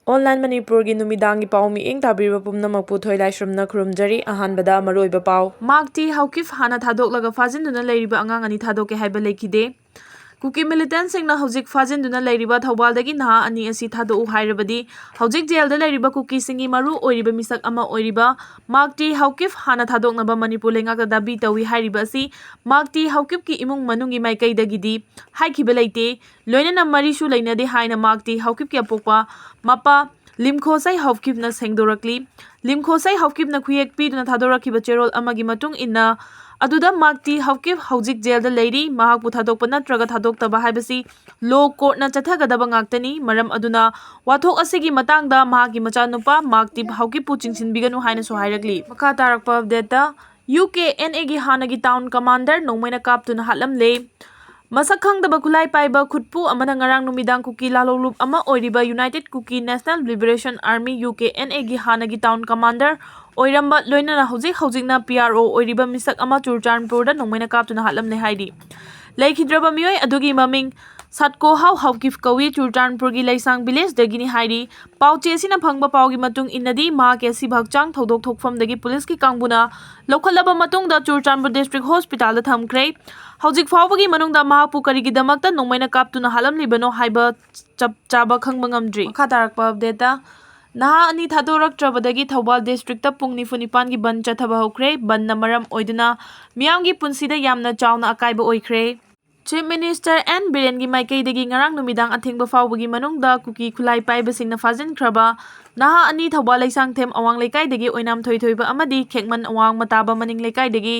Online Manipuri Numidangi Pau Mi Ing Tabiriba Pumnamak Puthoi Laishramna Khurumjari Ahanbada Maroiba Pau Magti Haokip Hanna Thadoklaga Fajinduna Leiriba Angang ani Thadoke haiba leikide Kuki militant singna hojik Fajinduna Leiriba Thobaldagi naha ani asi thadou hairabadi hojik jailda leiriba Kuki singi maru oiriba misak ama oiriba Magti Haokip Hanna Thadoknaba Manipur lengakta dabi tawi hairiba asi Magti Haokip ki imung manungi maikaidagidi haikiba leite loinana marisu leinade haina Magti Haokip ki apokpa mapa limkhosai Haokipna sengdorakli limkhosai Haokipna khuyek piduna thadoraki cherol amagi matung inna aduda Magti Haokip hojik jailda leiri mahakpu thadokpa natraga thadoktaba haibasi law court na chathagadaba ngaktani maram aduna wathok asigi matangda mahaki machanupa Magti Haokip pu chingsinbiganu haina so hairagli makha tarakpa update UKNA gi hanagi town commander nongmaina kaptuna hatlamle Masakhang da bakulai paiba khutpu amana ngarang numidang Kuki lalolup ama oiriba United Kuki National Liberation Army UKNA gi hanagi town commander oiramba loinana hojikna PRO oiriba misak ama Churchanpur da nongmaina kaptuna hatlamne haidi leikidraba mioi adugi maming Satko Haokip kawi Churchanpur gi leisang village dagini haidi pauche sina phangba paugi matung innadi ma ke si bhakchang thodok thokfam dagi police ki kangbuna lokhalaba matung da Churchanpur district hospital da thamkhre hojik fawbagi manungda mahapu karigi damakta nongmaina kaptuna halam libano haiba chaba khangba ngamdri khatarakpa update naha ani thadorak trabadagi Thobal district ta pung nifunipan gi ban chathaba hokre ban na maram oiduna miyamgi punsida yamna chawna akaiba oikhre Chief Minister N. Biren gi maikei dagi ngarang numidang athingba fawbagi manungda Kuki khulai paiba singna fajinkraba naha ani Thobal leisang them awang leikai dagi oinam thoithoiba amadi khekman awang mataba maning leikai dagi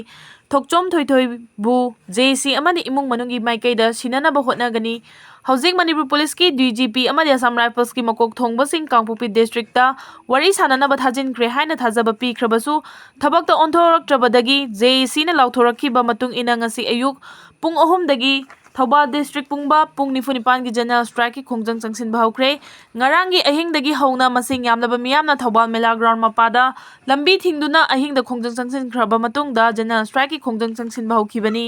thokchom thoithoi bu JC amadi imung manungi maikei da sinanaba hotnagani Hojik Manipur Police ki DGP amadi Assam Rifles ki makok thongba sing Kangpopi district ta wari sananaba thajinkhre haina thajaba pikhrabasu thabakta onthoraktrabadagi JC na lauthorakhiba matung ina ngasi ayuk pung 3 dagi Thobal district pungba pung 9 gi general strike ki khongjang changsinba hokre ngarangi ahing dagi hauna masing yamlaba miyamna Thobal mela ground mapada lambi thingduna ahing da khongjang changsinkraba matungda general strike ki khongjang changsinba hokhibani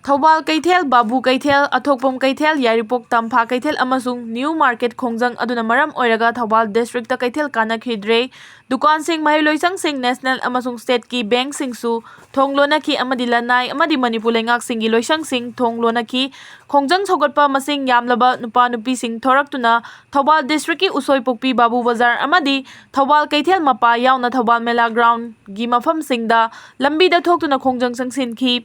Thobal Kaithel Babu Kaithel Athokpom Kaithel Yaripok Tampa Kaithel amasung New Market khongjang aduna maram oiraga Thobal district ta Kaithel kana khidre dukan sing mahiloisang sing national amasung state ki bank singsu thonglona ki amadi lanai amadi Manipur lengak singi loisang sing thonglona ki khongjang sogatpa masing yamlaba nupa nupi sing thoraktuna Thobal district ki usoi pokpi Babu Bazar amadi Thobal Kaithel mapa yauna Thobal Mela ground gi mafam singda lambi da thoktuna khongjang sangsin ki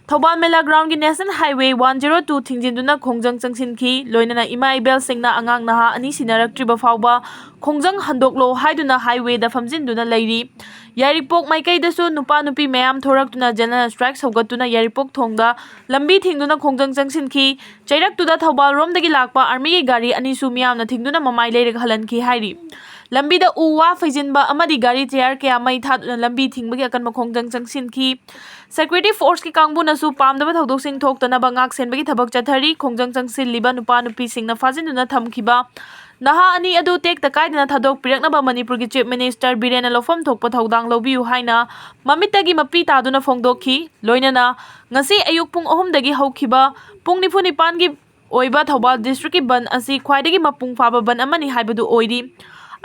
Thobal Mela ground gi National Highway 102 thingjinduna khongjang changsin ki loinana ima ibel singna angang naha ani sinaraktriba fawba khongjang handoklo haiduna highway da famjinduna leiri Yaripok maikei dasu nupa nupi mayam thoraktuna general strike sogatuna Yaripok thongda lambi thingduna khongjang changsin ki chairaktuda Thobal rom dagi lakpa army gi gari ani su miyamna thingduna mamai leirag halan ki hairi lambi da uwa fajinba amadi gari chair kya mai thatuna lambi thingbagi akan khongjang changsin ki Security Force ki kangbuna su pamdaba thodok sing thoktana bangak senbagi thabak chathari khongjang changsil liba nupa nupi singna fajinduna thamkhiba naha ani adu tek takaidana thadok piraknaba Manipur gi Chief Minister Biren lofam thokpa thodang lobiu haina mamitagi mapi taduna phongdokhi loinana ngasi ayuk pung 3 dagi hokhiba pung 9 gi oiba Thobal district ki ban asi khwaidagi mapung faba ban amani haibadu oiri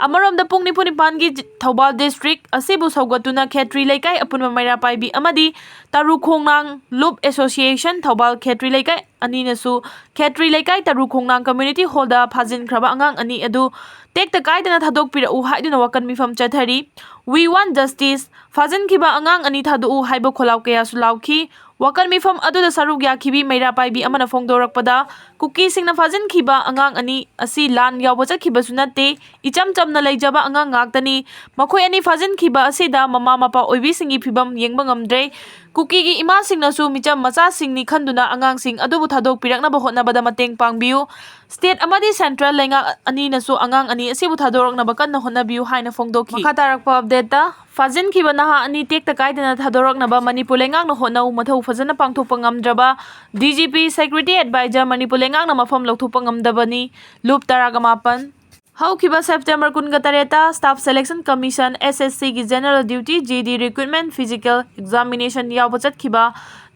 Amarom da pung 9 gi Thobal district asibu saugatuna Khetri leikai apunma maira paibi amadi Taru Khongnang Loop Association Thobal Khetri leikai ani nasu Khetri leikai Taru Khongnang community hall da phajin khraba angang ani adu tek takaidana thadok pira u haiduna wakan mifam chathari We want justice phajin khiba angang ani thadu u haiba kholaw kaya su lawki wakan mifam adu da saruk ya khibi maira paibi amana phongdorakpada Kuki singna phajin khiba angang ani asi lan yawba chakhiba sunate icham chamna leijaba angang ngaktani makhoi ani phajin khiba asida mama mapa oibi singi phibam yengba ngamdre Kuki gi ima singna su micham macha singni khanduna angang sing adubu thadok pirakna ba hotnabada mateng pangbiu state amadi central lenga ani nasu angang ani asibu thadorokna ba kanna hotnabiu haina phongdokhi makha tarakpa update ta fajin khiba naha ani tek takaidana thadorokna ba Manipur lengang na hotnau mathau fajana pangthokpa ngamdraba DGP Security Advisor Manipur lengang na mafam lokthokpa ngamdabani loop taraga mapan Haokip September 18 Staff Selection Commission SSC की General Duty GD Recruitment Physical Examination याव चतखिबा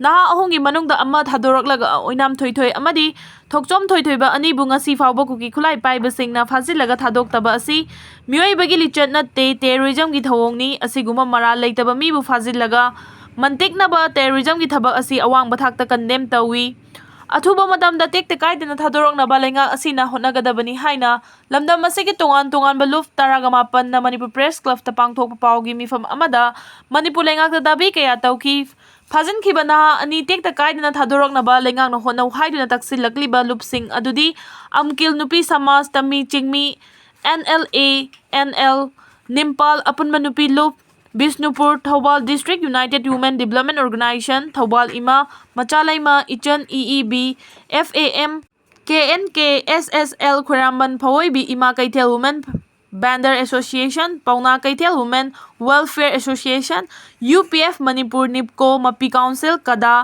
नहा अहोंगी मनुंगदा अमा थादोरक्लगा ओइनाम थोइथोइ अमदी Thokchom थोइथोइबा अनिबु ngasi फावबा cookie खुलाई पाइबसिंगना फाजिलगा थादोक्तबा असि मियोइबगी लिचत नत्ते terrorism की थवोंगनी असिगुमा मरा लेतबा मीबु फाजिलगा मनटेकनबा terrorism की थबक असि अवांग बथाक्ता condemn Tawi अथुबा मतमदा टेक्ते काइदना थादोरक्नबा लेंगा असिना होनगदबनी हाइना लमदम असिगी तोंगान तोंगान बलुफ तरागमापन ना मणिपुर प्रेस क्लब ता पांगथोक पावगी मिफम अमदा मणिपुर लेंगाक दाबी कया तौकी फाजिनखिबा नहा अनि टेक्ते काइदना थादोरक्नबा लेंगाक न होनौ हाइदुना तक्सिलक्लिबा लुपसिंग अदुदी अमकिल नुपी समाज तमी चिंगमी NLA NL निम्पाल अपुनमा नुपी लुप Bishnupur Thobal District United Women Development Organization Thobal Ima Machalaima Ichan EEB FAM KNK SSL Khwaramban Phawoibi Ima Kaithel Women Bander Association Pauna Kaithel Women Welfare Association UPF Manipur Nipco Mapi Council Kada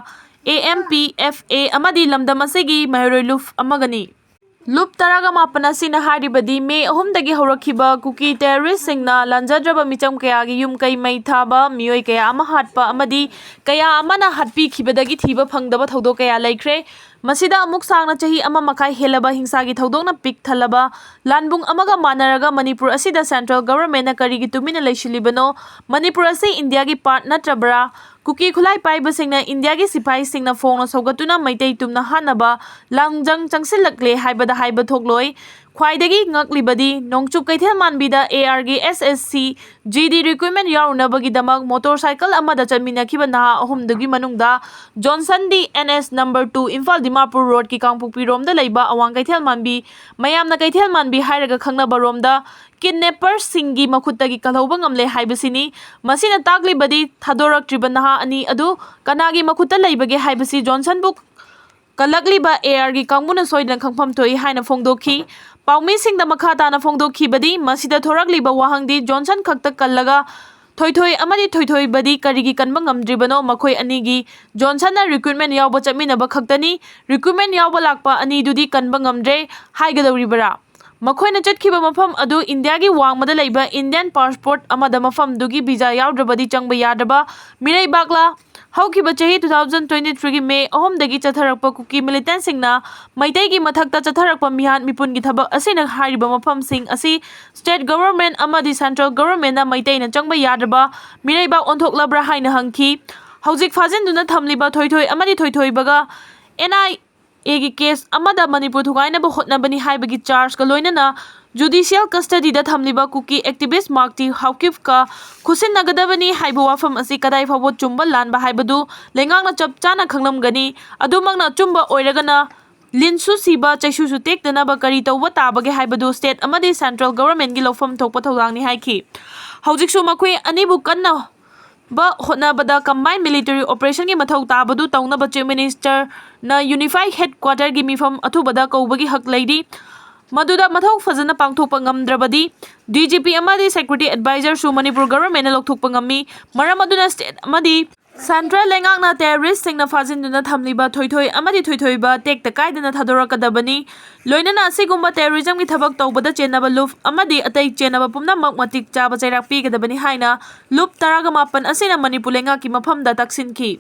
AMPFA Amadi Lamdam Asigi Mahiroi Luf Amagani Lup Taragamapan asina haribadi May ahumdagi haurakhiba Kuki terrorist singna lanjadraba micham kayagi yum kai mai thaba mioi kaya ama hatpa amadi kaya amana hatpi khibadagi thiba phangdaba thodok kaya laikre masida amuk sangna chahi ama makai helaba hingsagi thodokna pik thalaba lanbung amaga manaraga Manipur asida central government na karigi tumina leishilibano Manipur asi India gi part natrabra Kuki khulai paiba singna India gi sipai singna phongna sogatuna maitai tumna hanaba langjang changsilakle haibada haiba thokloi khwaidagi ngaklibadi nongchup kaithel manbida AR gi SSC GD recruitment yaunabagi damak motorcycle amada chaminakhiba naha ahumdugi manungda Johnson D NS number 2 Imphal Dimapur road ki Kangpokpi romda leiba awang kaithel manbi mayamna kaithel manbi hairaga khangnaba romda kidnappers singi makhutagi kalhauba ngamle haibasini masina taglibadi thadoraktriba naha ani adu kanagi makhutta leibage haibasi Johnson book kalakliba AR gi kangmuna soidan khangpham toi haina phongdokhi paumi singda makha tana phongdokhi badi masida thorakliba wahangdi Johnson khakta kallaga thoithoi amadi thoithoi badi karigi kanba ngamdribano makhoi anigi Johnson na recruitment yawba chaminaba khaktani recruitment yawba lakpa ani dudi kanba ngamdre haigadawribara Makhoina chatkhiba mafam adu India gi wangmada leiba Indian passport amada mafam dugi visa yawdrabadi changba yadaba mirai bakla Haokip chahi 2023 gi May ahomdagi chatharakpa Kuki militant singna maitai gi mathakta chatharakpa mihan mipun gi thabak asina hariba mafam sing asi state government amadi central government na maitai na changba yadraba mirai bak onthoklabra haina hangki hojik Fajinduna thamliba thoithoi amadi thoithoi baga NI egi case amada Manipur thugaina ba hotnabani haibagi charge ka loinana judicial custody da thamliba Kuki activist Markti Haokip ka khusin nagadabani haiba wafam asi kadai fawbo chumba lanba haibadu lengangna chapchana khanglamgani adumangna chumba oiragana linsu siba chaishu su tekdana ba kari tawba tabage haibadu state amadi central government gi lofam thokpa thawlangni haiki hojiksu makhoi anibu kanna ba hotnabada combined military operation gi mathau tabadu tawnaba chief minister na unified headquarter gi mifam athubada kaubagi hak leidi maduda mathau fazana pangthokpa ngamdrabadi DGP amadi security advisor su Manipur government na lokthokpa ngami maram aduna state amadi central lengangna terrorist singna Fajinduna thamliba thoithoi amadi thoithoiba tekta kaidana thadorakadabani loinana asigumba terrorism gi thabak tawbada chenaba luf amadi atai chenaba pumna matik chaba chairak pigadabani haina lup 18 asina Manipur lenga ki mafamda taksinki